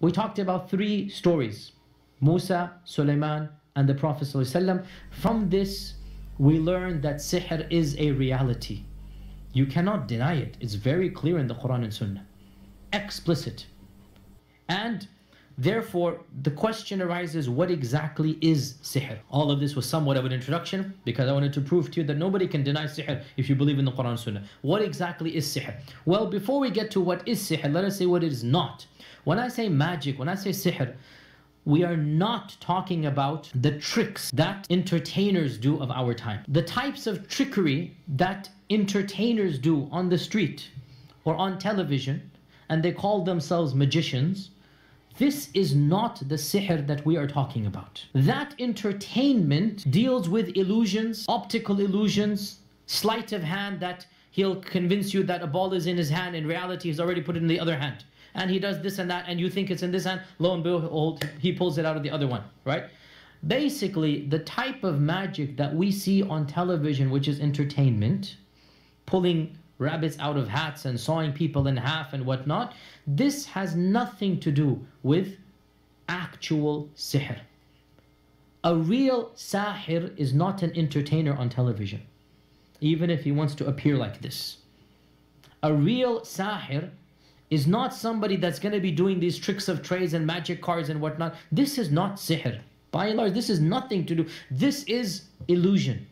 We talked about 3 stories: Musa, Sulaiman, and the Prophet ﷺ. From this, we learned that sihr is a reality. You cannot deny it. It's very clear in the Quran and Sunnah. Explicit. And therefore, the question arises, what exactly is sihr? All of this was somewhat of an introduction because I wanted to prove to you that nobody can deny sihr if you believe in the Quran and Sunnah. What exactly is sihr? Well, before we get to what is sihr, let us say what it is not. When I say magic, when I say sihr, we are not talking about the tricks that entertainers do of our time. The types of trickery that entertainers do on the street or on television, and they call themselves magicians, this is not the sihr that we are talking about. That entertainment deals with illusions, optical illusions, sleight of hand, that he'll convince you that a ball is in his hand, in reality he's already put it in the other hand. And he does this and that, and you think it's in this hand, lo and behold, he pulls it out of the other one, right? Basically, the type of magic that we see on television, which is entertainment, pulling rabbits out of hats and sawing people in half and whatnot, this has nothing to do with actual sihr. A real sahir is not an entertainer on television, even if he wants to appear like this. A real sahir is not somebody that's going to be doing these tricks of trades and magic cards and whatnot. This is not sihr. By and large, this is nothing to do. This is illusion,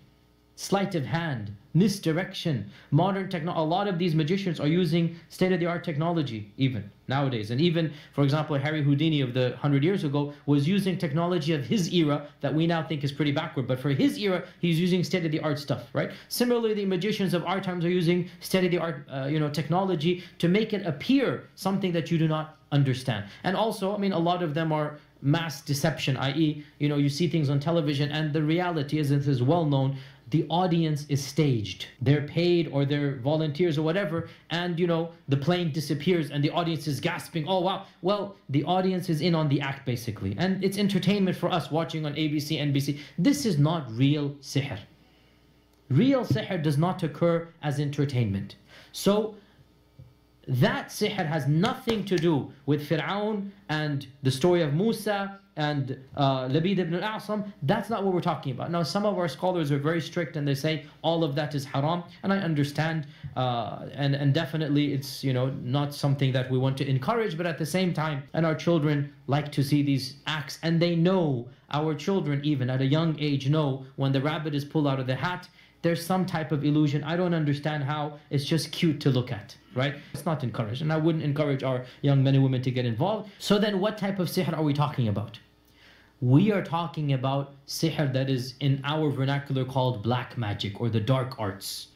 sleight of hand, misdirection, modern technology. A lot of these magicians are using state-of-the-art technology even nowadays. And even, for example, Harry Houdini of the 100 years ago was using technology of his era that we now think is pretty backward. But for his era, he's using state-of-the-art stuff, right? Similarly, the magicians of our times are using state-of-the-art technology to make it appear something that you do not understand. And also, I mean, a lot of them are mass deception, i.e., you see things on television and the reality is, it is well known, the audience is staged. They're paid or they're volunteers or whatever, and the plane disappears and the audience is gasping, oh wow. Well, the audience is in on the act basically, and it's entertainment for us watching on ABC, NBC. This is not real sihr. Real sihr does not occur as entertainment. So that sihr has nothing to do with Fir'aun and the story of Musa and Labid ibn al-A'sam. That's not what we're talking about. Now, some of our scholars are very strict and they say all of that is haram, and I understand, and definitely it's not something that we want to encourage, but at the same time, and our children like to see these acts, and they know, our children even at a young age know when the rabbit is pulled out of the hat, there's some type of illusion. I don't understand how. It's just cute to look at, right? It's not encouraged, and I wouldn't encourage our young men and women to get involved. So then what type of sihr are we talking about? We are talking about sihr that is in our vernacular called black magic or the dark arts.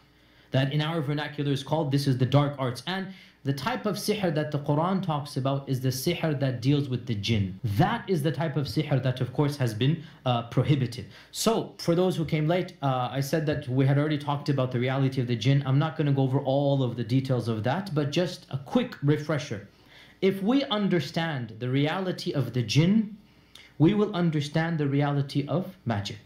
That in our vernacular is called, this is the dark arts. And the type of sihr that the Quran talks about is the sihr that deals with the jinn. That is the type of sihr that of course has been prohibited. So for those who came late, I said that we had already talked about the reality of the jinn. I'm not going to go over all of the details of that, but just a quick refresher. If we understand the reality of the jinn, we will understand the reality of magic.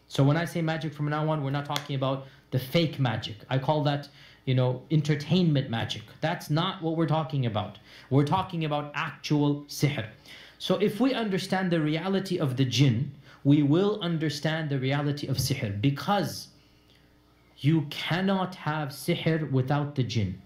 So when I say magic from now on, we're not talking about the fake magic. I call that, entertainment magic. That's not what we're talking about. We're talking about actual sihr. So if we understand the reality of the jinn, we will understand the reality of sihr, because you cannot have sihr without the jinn.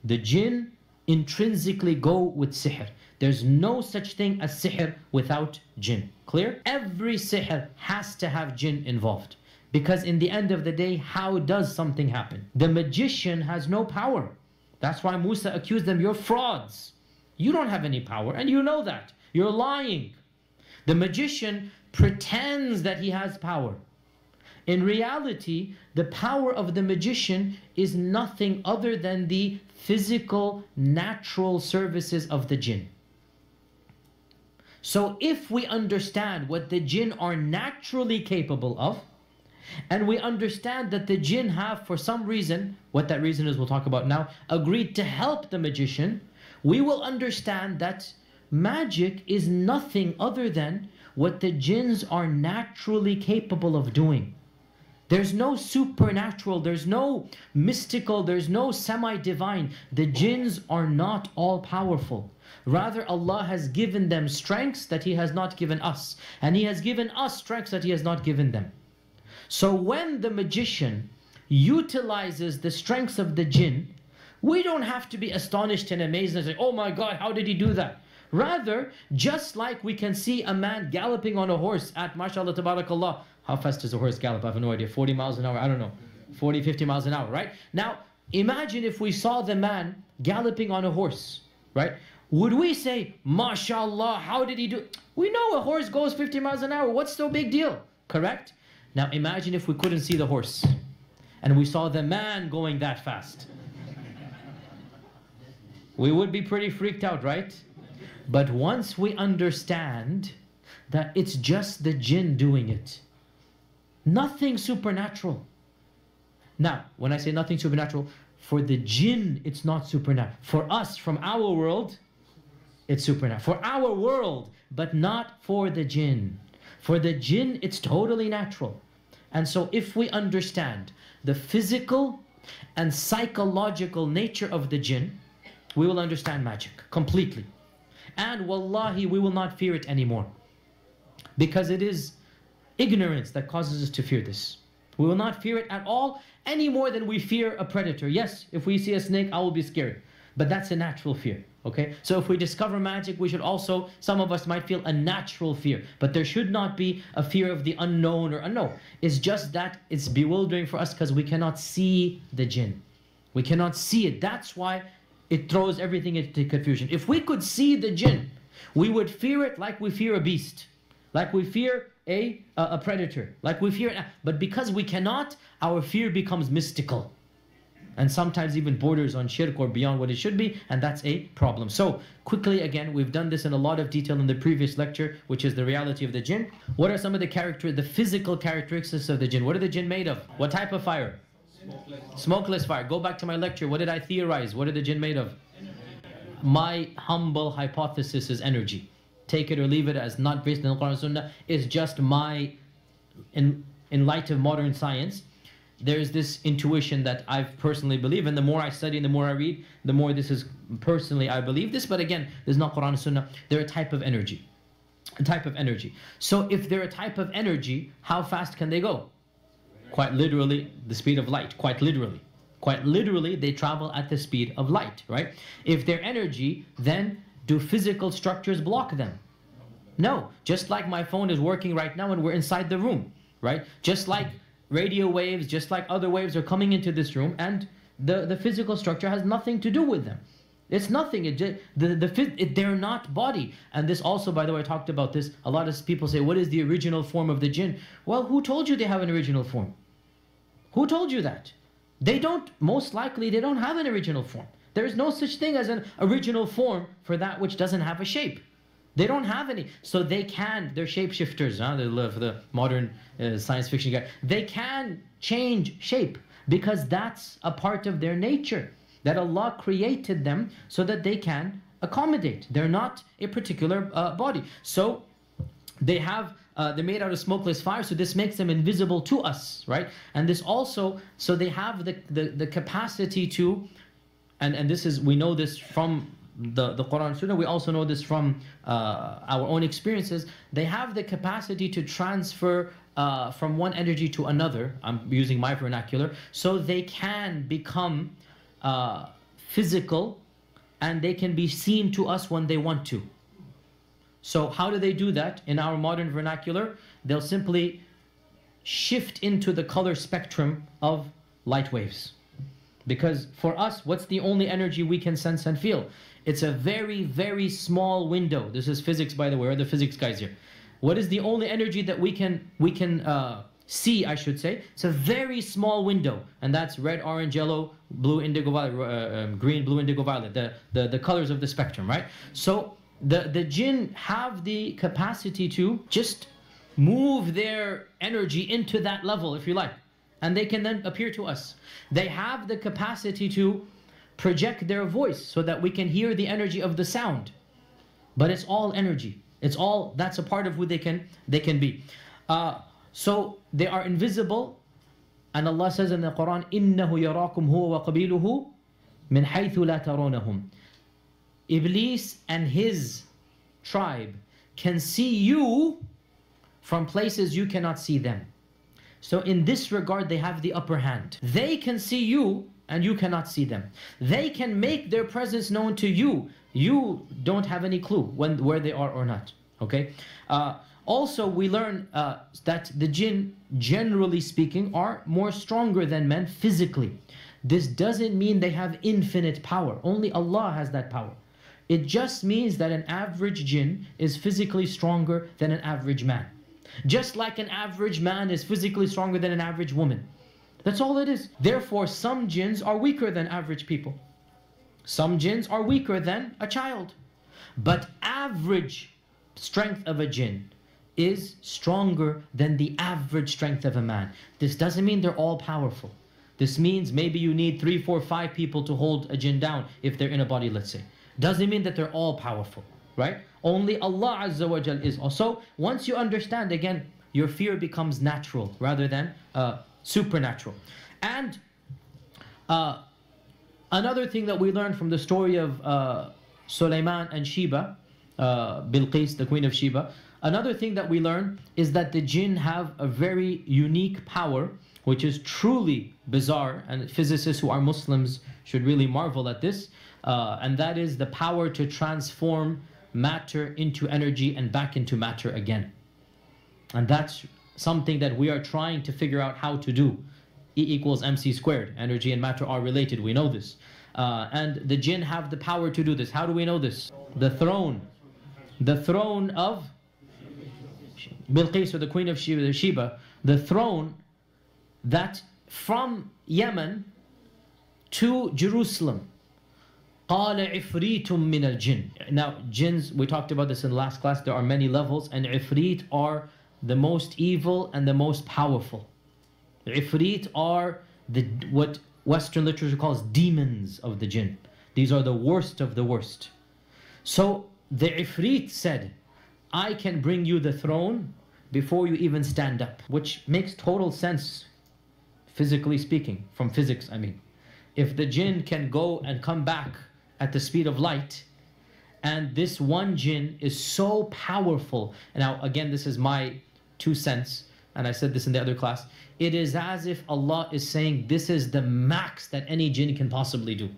The jinn intrinsically go with sihr. There's no such thing as sihr without jinn. Clear? Every sihr has to have jinn involved. Because in the end of the day, how does something happen? The magician has no power. That's why Musa accused them, you're frauds. You don't have any power, and you know that. You're lying. The magician pretends that he has power. In reality, the power of the magician is nothing other than the physical, natural services of the jinn. So if we understand what the jinn are naturally capable of, and we understand that the jinn have, for some reason, what that reason is we'll talk about now, agreed to help the magician, we will understand that magic is nothing other than what the jinns are naturally capable of doing. There's no supernatural, there's no mystical, there's no semi-divine. The jinns are not all powerful. Rather, Allah has given them strengths that He has not given us. And He has given us strengths that He has not given them. So when the magician utilizes the strengths of the jinn, we don't have to be astonished and amazed and say, oh my God, how did he do that? Rather, just like we can see a man galloping on a horse at, mashallah, tabarakallah, how fast does a horse gallop? I have no idea, 40 miles an hour, I don't know, 40, 50 miles an hour, right? Now, imagine if we saw the man galloping on a horse, right? Would we say, mashallah, how did he do? We know a horse goes 50 miles an hour, what's the big deal? Correct? Now imagine if we couldn't see the horse and we saw the man going that fast. We would be pretty freaked out, right? But once we understand that it's just the jinn doing it, nothing supernatural. Now, when I say nothing supernatural, for the jinn, it's not supernatural. For us, from our world, it's supernatural. For our world, but not for the jinn. For the jinn, it's totally natural. And so if we understand the physical and psychological nature of the jinn, we will understand magic completely. And wallahi, we will not fear it anymore. Because it is ignorance that causes us to fear this. We will not fear it at all, any more than we fear a predator. Yes, if we see a snake, I will be scared. But that's a natural fear. Okay? So if we discover magic, we should also, some of us might feel a natural fear. But there should not be a fear of the unknown or unknown. It's just that it's bewildering for us because we cannot see the jinn. We cannot see it. That's why it throws everything into confusion. If we could see the jinn, we would fear it like we fear a beast. Like we fear a predator. Like we fear, but because we cannot, our fear becomes mystical. And sometimes even borders on shirk or beyond what it should be, and that's a problem. So, quickly again, we've done this in a lot of detail in the previous lecture, which is the reality of the jinn. What are some of the physical characteristics of the jinn? What are the jinn made of? What type of fire? Smokeless fire. Go back to my lecture. What did I theorize? What are the jinn made of? My humble hypothesis is energy. Take it or leave it as not based on the Quran and Sunnah. It's just my, in light of modern science, there's this intuition that I personally believe, and the more I study and the more I read, the more this is personally I believe this. But again, there's not Quran and Sunnah. They're a type of energy. A type of energy. So if they're a type of energy, how fast can they go? Quite literally, the speed of light. Quite literally. Quite literally, they travel at the speed of light, right? If they're energy, then do physical structures block them? No. Just like my phone is working right now and we're inside the room, right? Just like radio waves, just like other waves are coming into this room, and the physical structure has nothing to do with them. It's nothing. They're not body. And this also, by the way, I talked about this. A lot of people say, what is the original form of the jinn? Well, who told you they have an original form? Who told you that? They don't, most likely, they don't have an original form. There is no such thing as an original form for that which doesn't have a shape. They don't have any. So they can, they're shapeshifters, for the modern science fiction guy. They can change shape because that's a part of their nature. That Allah created them so that they can accommodate. They're not a particular body. So they have, they're made out of smokeless fire, so this makes them invisible to us, right? And this also, so they have the capacity to, and this is, we know this from the Quran and Sunnah, we also know this from our own experiences. They have the capacity to transfer from one energy to another. I'm using my vernacular. So they can become physical and they can be seen to us when they want to. So how do they do that? In our modern vernacular, they'll simply shift into the color spectrum of light waves. Because for us, what's the only energy we can sense and feel? It's a very, very small window. This is physics, by the way, or the physics guys here. What is the only energy that we can see, I should say? It's a very small window, and that's red, orange, yellow, blue, indigo, violet, green, blue, indigo, violet, the colors of the spectrum, right? So the jinn have the capacity to just move their energy into that level, if you like, and they can then appear to us. They have the capacity to project their voice so that we can hear the energy of the sound. But it's all energy. It's all, that's a part of who they can be. So they are invisible And Allah says in the Quran, إِنَّهُ يَرَاكُمْ هُوَ وَقَبِيلُهُ مِنْ حَيْثُ لَا تَرَوْنَهُمْ. Iblis and his tribe can see you from places you cannot see them. So in this regard, they have the upper hand. They can see you and you cannot see them. They can make their presence known to you. You don't have any clue where they are or not. Okay. Also, we learn that the jinn, generally speaking, are more stronger than men physically. This doesn't mean they have infinite power. Only Allah has that power. It just means that an average jinn is physically stronger than an average man. Just like an average man is physically stronger than an average woman. That's all it is. Therefore, some jinns are weaker than average people. Some jinns are weaker than a child. But average strength of a jinn is stronger than the average strength of a man. This doesn't mean they're all powerful. This means maybe you need 3, 4, 5 people to hold a jinn down if they're in a body, let's say. Doesn't mean that they're all powerful, right? Only Allah Azza wa Jal is. Also, once you understand, again, your fear becomes natural rather than supernatural. And another thing that we learned from the story of Sulaiman and Sheba, Bilqis, the queen of Sheba, another thing that we learn is that the jinn have a very unique power, which is truly bizarre, and physicists who are Muslims should really marvel at this, and that is the power to transform matter into energy and back into matter again. And that's something that we are trying to figure out how to do. E equals mc squared. Energy and matter are related, we know this. And the jinn have the power to do this. How do we know this? The throne of Bilqis, or the queen of Sheba, the throne that from Yemen to Jerusalem, قَالَ عِفْرِيتٌ مِّنَ الْجِنِّ. Now, jinns, we talked about this in the last class, there are many levels, and ifrit are the most evil and the most powerful. Ifrit are what Western literature calls demons of the jinn. These are the worst of the worst. So the ifrit said, I can bring you the throne before you even stand up, which makes total sense, physically speaking, from physics, I mean. If the jinn can go and come back at the speed of light, and this one jinn is so powerful, and now again, this is my 2 cents, and I said this in the other class, it is as if Allah is saying this is the max that any jinn can possibly do.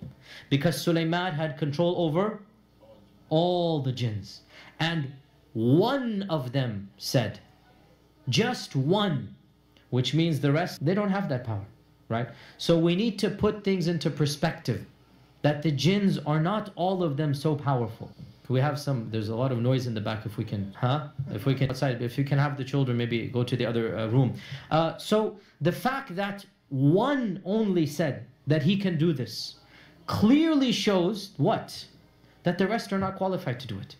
Because Sulaiman had control over all the jinns. And one of them said, just one, which means the rest, they don't have that power, right? So we need to put things into perspective, that the jinns are not all of them so powerful. We have some, there's a lot of noise in the back, if we can, if we can outside, if you can have the children, maybe go to the other room. So the fact that one only said that he can do this clearly shows what? That the rest are not qualified to do it.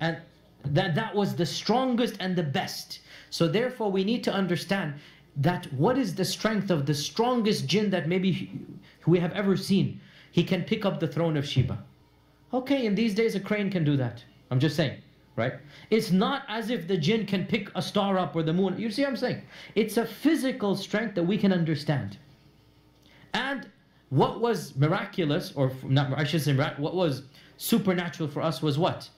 And that was the strongest and the best. So therefore we need to understand that what is the strength of the strongest jinn that maybe we have ever seen. He can pick up the throne of Sheba. Okay, in these days a crane can do that. I'm just saying, right? It's not as if the jinn can pick a star up or the moon. You see what I'm saying? It's a physical strength that we can understand. And what was miraculous, or not, I should say, what was supernatural for us was what?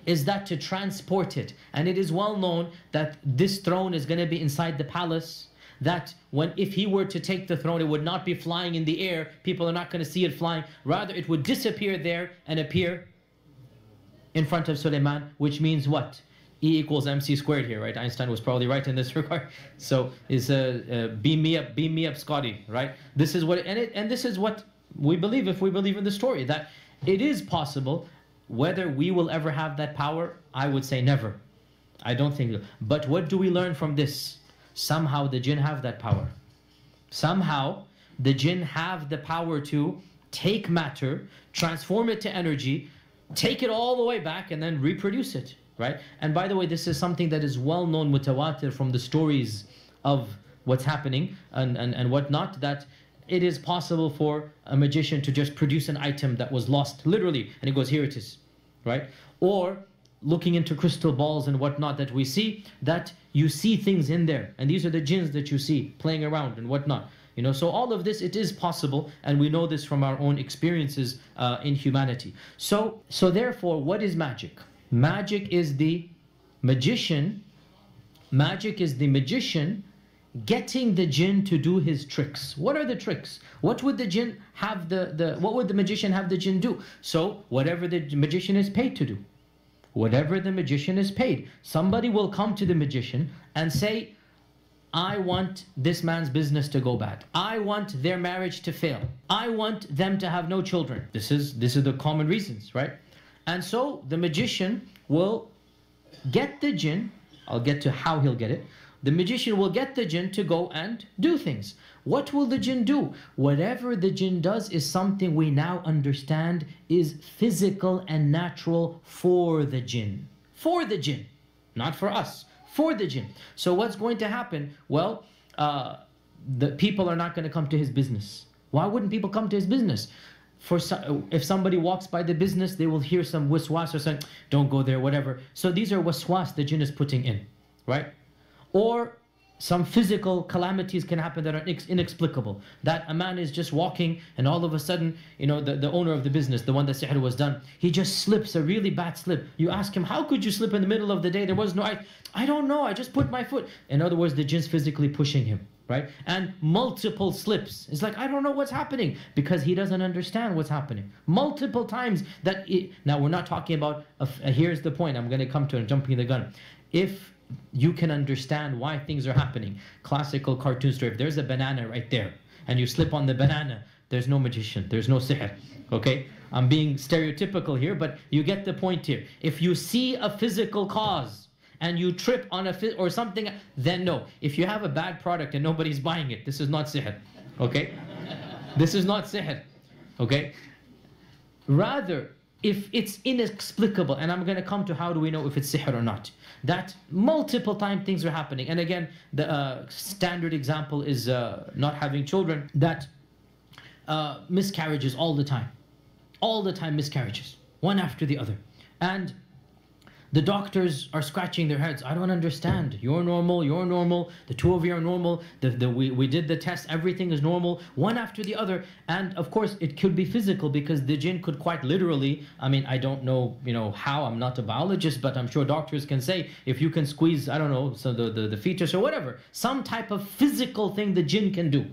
Is that to transport it. And it is well known that this throne is going to be inside the palace, that if he were to take the throne, it would not be flying in the air. People are not going to see it flying. Rather, it would disappear there and appear in front of Sulaiman, which means what? E equals mc squared here, right? Einstein was probably right in this regard. So is beam me up, Scotty, right? This is what, and this is what we believe, if we believe in the story, that it is possible. Whether we will ever have that power, I would say never. I don't think so. But what do we learn from this? Somehow the jinn have that power. Somehow the jinn have the power to take matter, transform it to energy, take it all the way back, and then reproduce it, right? And by the way, this is something that is well known, mutawatir, from the stories of what's happening and whatnot, that it is possible for a magician to just produce an item that was lost, literally, and he goes, here it is, right? Or looking into crystal balls and whatnot that we see, that you see things in there. And these are the jinns that you see playing around and whatnot. You know, so all of this, it is possible, and we know this from our own experiences in humanity. So therefore, what is magic? Magic is the magician. Magic is the magician getting the jinn to do his tricks. What are the tricks? What would the jinn have what would the magician have the jinn do? So whatever the magician is paid to do. Whatever the magician is paid. Somebody will come to the magician and say, I want this man's business to go bad. I want their marriage to fail. I want them to have no children. This is the common reasons, right? And so the magician will get the jinn. I'll get to how he'll get it. The magician will get the jinn to go and do things. What will the jinn do? Whatever the jinn does is something we now understand is physical and natural for the jinn. For the jinn, not for us. For the jinn. So what's going to happen? Well, the people are not going to come to his business. Why wouldn't people come to his business? If somebody walks by the business, they will hear some waswas or saying, don't go there, whatever. So these are waswas the jinn is putting in, right? Or some physical calamities can happen that are inexplicable. That a man is just walking and all of a sudden, you know, the owner of the business, the one that sihr was done, he just slips, a really bad slip. You ask him, how could you slip in the middle of the day? There was no, I don't know, I just put my foot. In other words, the jinn's physically pushing him, right? And multiple slips. It's like, I don't know what's happening, because he doesn't understand what's happening. Multiple times now we're not talking about, here's the point, I'm going to come to it, jumping the gun. If you can understand why things are happening. Classical cartoon story. If there's a banana right there and you slip on the banana, there's no magician, there's no sihr. Okay? I'm being stereotypical here, but you get the point here. If you see a physical cause and you trip on or something, then no. If you have a bad product and nobody's buying it, this is not sihr. Okay? This is not sihr. Okay? Rather, if it's inexplicable, and I'm going to come to how do we know if it's sihr or not, that multiple times things are happening. And again, the standard example is not having children, that miscarriages all the time miscarriages, one after the other. And the doctors are scratching their heads. I don't understand. You're normal, the two of you are normal, we did the test, everything is normal, one after the other. And of course, it could be physical, because the jinn could quite literally, I mean, I don't know, you know, how, I'm not a biologist, but I'm sure doctors can say, if you can squeeze, I don't know, so the fetus or whatever, some type of physical thing the jinn can do,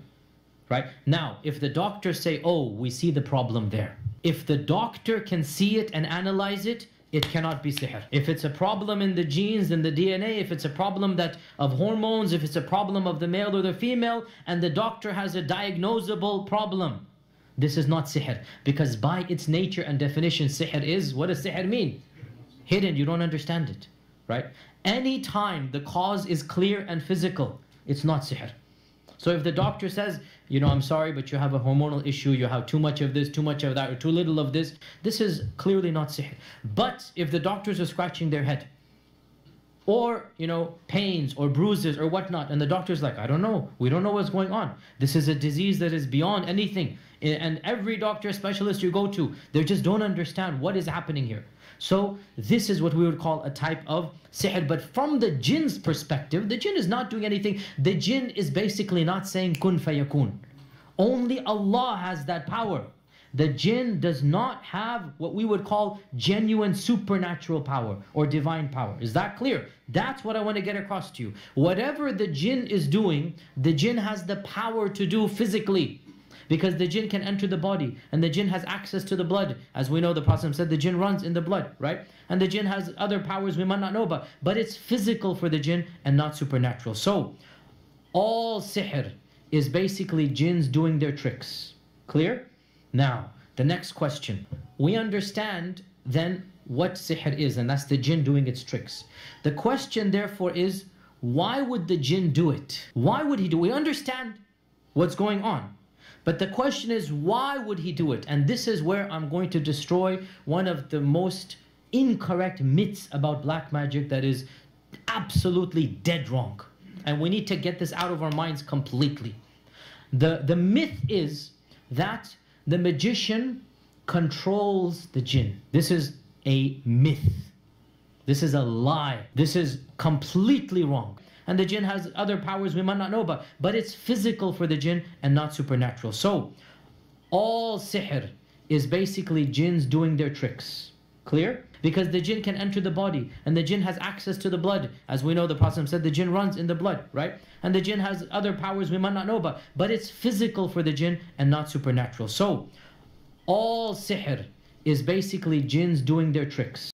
right? Now, if the doctors say, oh, we see the problem there. If the doctor can see it and analyze it, it cannot be sihr. If it's a problem in the genes, in the DNA, if it's a problem of hormones, if it's a problem of the male or the female, and the doctor has a diagnosable problem, this is not sihr. Because by its nature and definition, sihr is, what does sihr mean? Hidden, you don't understand it, right? Anytime the cause is clear and physical, it's not sihr. So if the doctor says, you know, I'm sorry, but you have a hormonal issue, you have too much of this, too much of that, or too little of this, this is clearly not sihr. But if the doctors are scratching their head, or, you know, pains or bruises or whatnot, and the doctor's like, I don't know, we don't know what's going on. This is a disease that is beyond anything. And every doctor, specialist you go to, they just don't understand what is happening here. So this is what we would call a type of sihr. But from the jinn's perspective, the jinn is not doing anything. The jinn is basically not saying kun fayakun. Only Allah has that power. The jinn does not have what we would call genuine supernatural power or divine power. Is that clear? That's what I want to get across to you. Whatever the jinn is doing, the jinn has the power to do physically. Because the jinn can enter the body, and the jinn has access to the blood. As we know, the Prophet said the jinn runs in the blood, right? And the jinn has other powers we might not know about. But it's physical for the jinn and not supernatural. So, all sihr is basically jinns doing their tricks. Clear? Now, the next question. We understand then what sihr is, and that's the jinn doing its tricks. The question therefore is, why would the jinn do it? Why would he do it? We understand what's going on. But the question is, why would he do it? And this is where I'm going to destroy one of the most incorrect myths about black magic that is absolutely dead wrong. And we need to get this out of our minds completely. The myth is that the magician controls the jinn. This is a myth. This is a lie. This is completely wrong. And the jinn has other powers we might not know about, but it's physical for the jinn and not supernatural. So all sihr is basically jinns doing their tricks. Clear? Because the jinn can enter the body, and the jinn has access to the blood. As we know, the Prophet said the jinn runs in the blood, right? And the jinn has other powers we might not know about, but it's physical for the jinn and not supernatural. So all sihr is basically jinns doing their tricks.